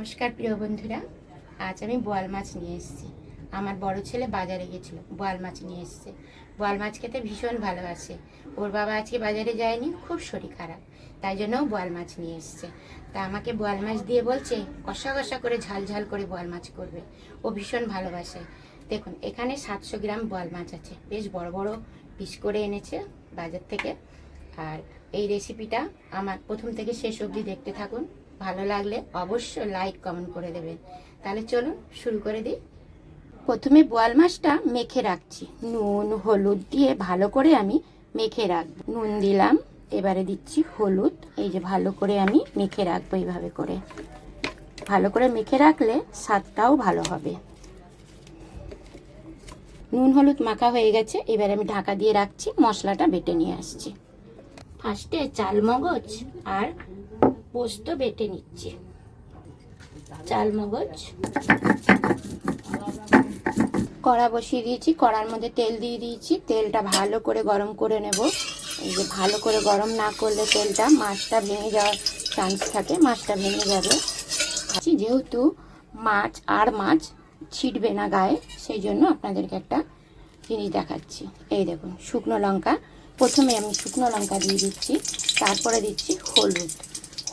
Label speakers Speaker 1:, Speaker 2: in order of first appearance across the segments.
Speaker 1: নমস্কার প্রিয় বন্ধুরা, আজ আমি বোয়াল মাছ নিয়ে এসেছি। আমার বড় ছেলে বাজারে গেছিল, বোয়াল মাছ নিয়ে এসেছে। বোয়াল মাছ খেতে ভীষণ ভালোবাসে। ওর বাবা আজকে বাজারে যায়নি, খুব শরীর খারাপ, তাই জন্য বোয়াল মাছ নিয়ে এসেছে। তা আমাকে বোয়াল মাছ দিয়ে বলছে কষা কষা করে ঝাল ঝাল করে বোয়াল মাছ করবে। ও ভীষণ ভালোবাসে। দেখুন, এখানে 700 গ্রাম বোয়াল মাছ আছে, বেশ বড় বড় পিস করে এনেছে বাজার থেকে। আর এই রেসিপিটা আমার প্রথম থেকে শেষ অবধি দেখতে থাকুন। ভালো লাগলে অবশ্যই লাইক কমেন্ট করে দেবেন। তাহলে চলুন শুরু করে দিই। প্রথমে বোয়াল মাছটা মেখে রাখছি, নুন হলুদ দিয়ে ভালো করে আমি মেখে রাখবো। নুন দিলাম, এবারে দিচ্ছি হলুদ। এই যে ভালো করে আমি মেখে রাখবো। এইভাবে করে ভালো করে মেখে রাখলে স্বাদটাও ভালো হবে। নুন হলুদ মাখা হয়ে গেছে, এবারে আমি ঢাকা দিয়ে রাখছি, মশলাটা বেটে নিয়ে আসছি। ফার্স্টে চালমগজ আর পোস্ত বেটে নিচ্ছি। চালমগজ, কড়া বসিয়ে দিয়েছি, কড়ার মধ্যে তেল দিয়ে দিয়েছি। তেলটা ভালো করে গরম করে নেব। এই যে ভালো করে গরম না করলে তেলটা মাছটা ভেঙে যাওয়ার চান্স থাকে, মাছটা ভেঙে যাবে। যেহেতু মাছ ছিটবে না গায়ে, সেই জন্য আপনাদেরকে একটা জিনিস দেখাচ্ছি। এই দেখুন, শুকনো লঙ্কা, প্রথমে আমি শুকনো লঙ্কা দিয়ে দিচ্ছি, তারপরে দিচ্ছি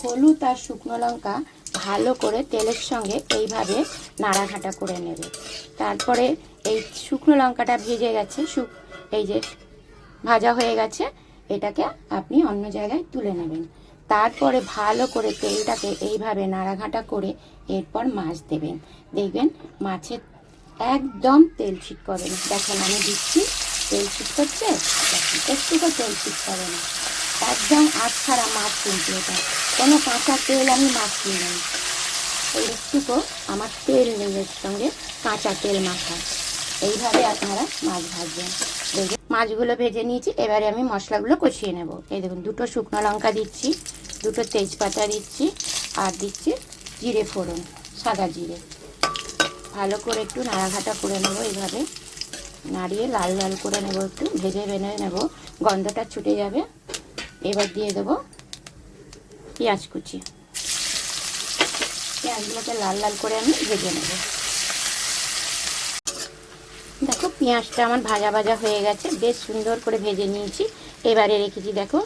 Speaker 1: হলুদ আর শুকনো লঙ্কা ভালো করে তেলের সঙ্গে এইভাবে নাড়াঘাটা করে নেবে। তারপরে এই শুকনো লঙ্কাটা ভেজে গেছে, এই যে ভাজা হয়ে গেছে, এটাকে আপনি অন্য জায়গায় তুলে নেবেন। তারপরে ভালো করে তেলটাকে এইভাবে নাড়াঘাটা করে এরপর মাছ দেবেন। দেখবেন মাছের একদম তেল ছিট করবে না। দেখেন আমি দিচ্ছি, তেল ছিট করছে, দেখেন একটুকু তেল ছিট করে না। একদম আট ছাড়া মাছ কিন্তু, এটা কোনো কাঁচা তেল আমি মাছ কিনি। এই একটুকু আমার তেল নেই, এর সঙ্গে কাঁচা তেল মাখা। এইভাবে আপনারা মাছ ভাজবেন। দেখবেন মাছগুলো ভেজে নিয়েছি, এবারে আমি মশলাগুলো কষিয়ে নেব। এই দেখুন, দুটো শুকনো লঙ্কা দিচ্ছি, দুটো তেজপাতা দিচ্ছি, আর দিচ্ছি জিরে ফোড়ন, সাদা জিরে। ভালো করে একটু নাড়াঘাটা করে নেব, এইভাবে নাড়িয়ে লাল লাল করে নেব, একটু ভেজে নেব, গন্ধটা ছুটে যাবে। এবার দিয়ে দেবো পেঁয়াজ কুচি। পেঁয়াজগুলোকে লাল লাল করে আমি ভেজে নেব। দেখো পেঁয়াজটা আমার ভাজা ভাজা হয়ে গেছে, বেশ সুন্দর করে ভেজে নিয়েছি। এবারে রেখেছি দেখো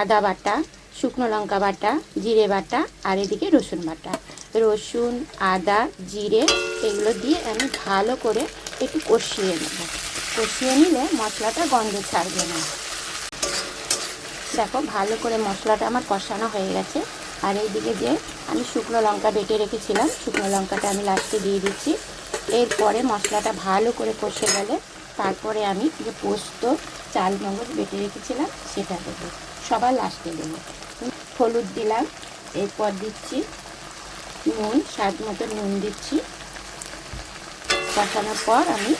Speaker 1: আদা বাটা, শুকনো লঙ্কা বাটা, জিরে বাটা, আর এদিকে রসুন বাটা। রসুন, আদা, জিরে এগুলো দিয়ে আমি ভালো করে একটু কষিয়ে নেব। কষিয়ে নিলে মশলাটা গন্ধ ছাড়বে না। দেখো ভালো করে মশলাটা আমার কষানো হয়ে গেছে। আর এইদিকে যে আমি শুকনো লঙ্কা বেটে রেখেছিলাম, শুকনো লঙ্কাটা আমি লাস্টে দিয়ে দিচ্ছি। এরপরে মশলাটা ভালো করে কষে গেলে তারপরে আমি যে পোস্ত চালমগজ বেটে রেখেছিলাম সেটা দেবো, সবার লাস্টে দেবো। হলুদ দিলাম, এরপর দিচ্ছি নুন, স্বাদ মতো নুন দিচ্ছি। কষানোর পর আমি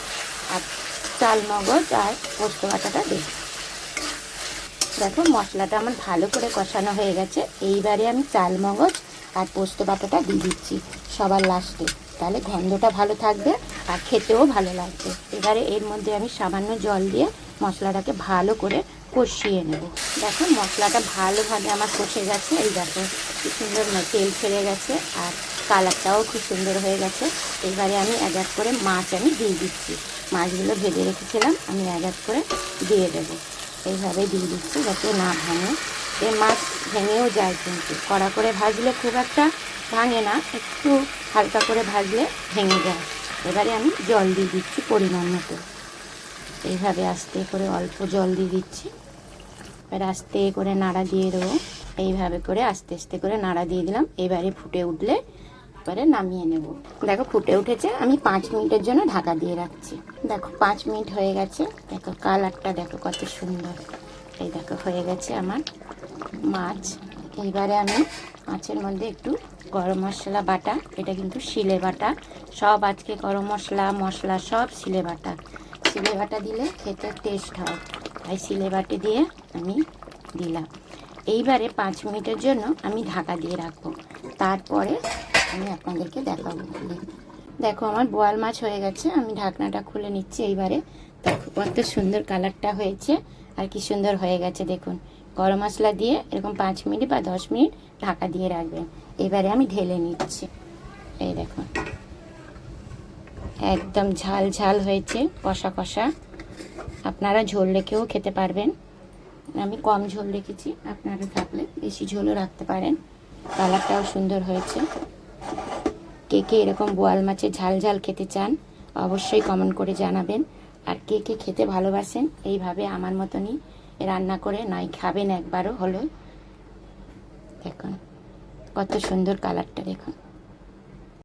Speaker 1: চালমগজ আর পোস্ত বাটাটা দেব। দেখো মশলাটা আমার ভালো করে কষানো হয়ে গেছে। এইবারে আমি চালমগজ আর পোস্ত বাটাটা দিয়ে দিচ্ছি সবার লাস্টে, তাহলে গন্ধটা ভালো থাকবে আর খেতেও ভালো লাগবে। এবারে এর মধ্যে আমি সামান্য জল দিয়ে মশলাটাকে ভালো করে কষিয়ে নেব। দেখো মশলাটা ভালোভাবে আমার কষে গেছে। এই দেখো কি সুন্দর তেল ছেড়ে গেছে আর কালারটাও খুব সুন্দর হয়ে গেছে। এবারে আমি এক এক করে মাছ আমি দিয়ে দিচ্ছি। মাছগুলো ভেজে রেখেছিলাম, আমি এক এক করে দিয়ে দেবো। এইভাবে দিয়ে দিচ্ছি যাতে না ভাঙে। এই মাছ ভেঙেও যায়, কিন্তু কড়া করে ভাজলে খুব একটা ভাঙে না, একটু হালকা করে ভাজলে ভেঙে যায়। এবারে আমি জল দিয়ে দিচ্ছি পরিমাণ মতো। এইভাবে আস্তে করে অল্প জল দিয়ে দিচ্ছি। এবার আস্তে করে নাড়া দিয়ে দেবো। এইভাবে করে আস্তে আস্তে করে নাড়া দিয়ে দিলাম। এবারে ফুটে উঠলে এবারে নামিয়ে নেব। দেখো ফুটে উঠেছে, আমি 5 মিনিটের জন্য ঢাকা দিয়ে রাখছি। দেখো 5 মিনিট হয়ে গেছে। দেখো কালারটা দেখো কত সুন্দর। এই দেখো হয়ে গেছে আমার মাছ। এইবারে আমি মাছের মধ্যে একটু গরম মশলা বাটা, এটা কিন্তু শিলে বাটা, সব আজকে গরম মশলা সব শিলে বাটা। শিলে বাটা দিলে খেতে টেস্ট হয়, তাই শিলে বাটে দিয়ে আমি দিলাম। এইবারে 5 মিনিটের জন্য আমি ঢাকা দিয়ে রাখবো, তারপরে আমি আপনাদেরকে দেখাবো। দেখো আমার বোয়াল মাছ হয়ে গেছে, আমি ঢাকনাটা খুলে নিচ্ছি। এইবারে দেখো কত সুন্দর কালারটা হয়েছে আর কি সুন্দর হয়ে গেছে। দেখুন গরম মশলা দিয়ে এরকম 5 মিনিট বা 10 মিনিট ঢাকা দিয়ে রাখবেন। এবারে আমি ঢেলে নিচ্ছি। এই দেখুন একদম ঝাল ঝাল হয়েছে, কষা কষা। আপনারা ঝোল রেখেও খেতে পারবেন, আমি কম ঝোল রেখেছি, আপনারা থাকলে বেশি ঝোলও রাখতে পারেন। কালারটাও সুন্দর হয়েছে। কে কে এরকম বোয়াল মাছের ঝাল ঝাল খেতে চান অবশ্যই কমেন্ট করে জানাবেন। আর কে কে খেতে ভালোবাসেন এইভাবে আমার মতনই রান্না করে নয় খাবেন একবারও হলো। দেখুন কত সুন্দর কালারটা, দেখুন।